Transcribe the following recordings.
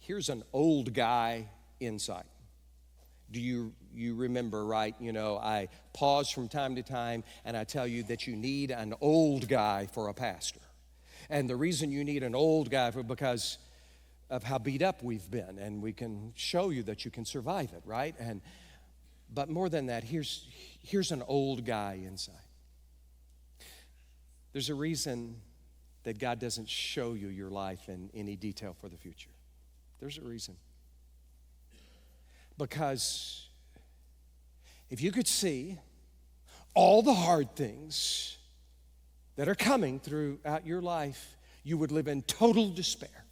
Here's an old guy insight. Do you remember, right? You know, I pause from time to time and I tell you that you need an old guy for a pastor. And the reason you need an old guy because of how beat up we've been, and we can show you that you can survive it, right? But more than that, here's an old guy insight. There's a reason that God doesn't show you your life in any detail for the future. There's a reason. Because if you could see all the hard things that are coming throughout your life, you would live in total despair.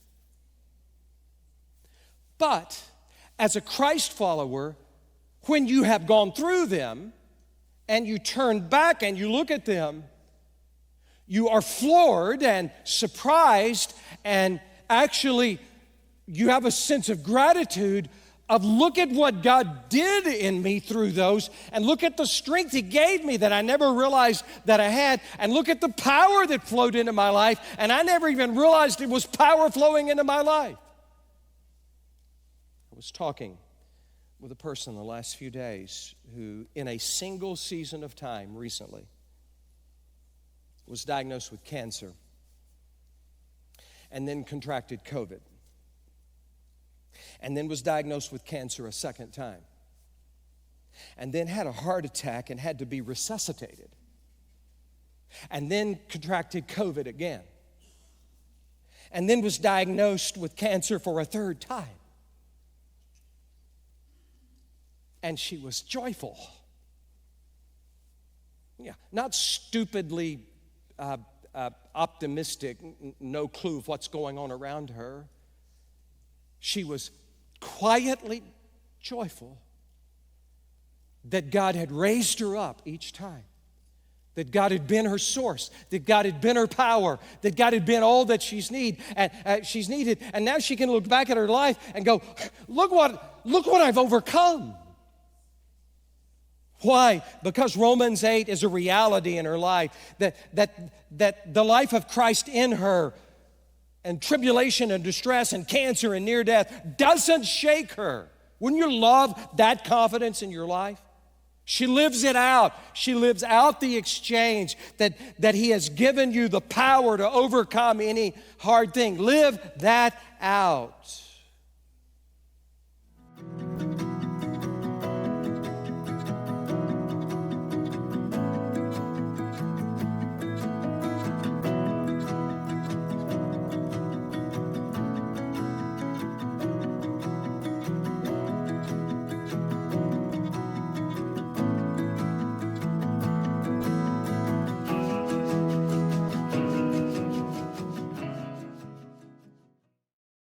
But as a Christ follower, when you have gone through them and you turn back and you look at them, you are floored and surprised, and actually you have a sense of gratitude of look at what God did in me through those, and look at the strength He gave me that I never realized that I had, and look at the power that flowed into my life, and I never even realized it was power flowing into my life. I was talking with a person the last few days who, in a single season of time recently, was diagnosed with cancer and then contracted COVID, and then was diagnosed with cancer a second time, and then had a heart attack and had to be resuscitated, and then contracted COVID again, and then was diagnosed with cancer for a third time. And she was joyful. Yeah, not stupidly optimistic, no clue of what's going on around her. She was quietly joyful that God had raised her up each time, that God had been her source, that God had been her power, that God had been all that she's needed, and now she can look back at her life and go, look what I've overcome. Why? Because Romans 8 is a reality in her life, that the life of Christ in her, and tribulation and distress and cancer and near death, doesn't shake her. Wouldn't you love that confidence in your life? She lives it out. She lives out the exchange that He has given you the power to overcome any hard thing. Live that out.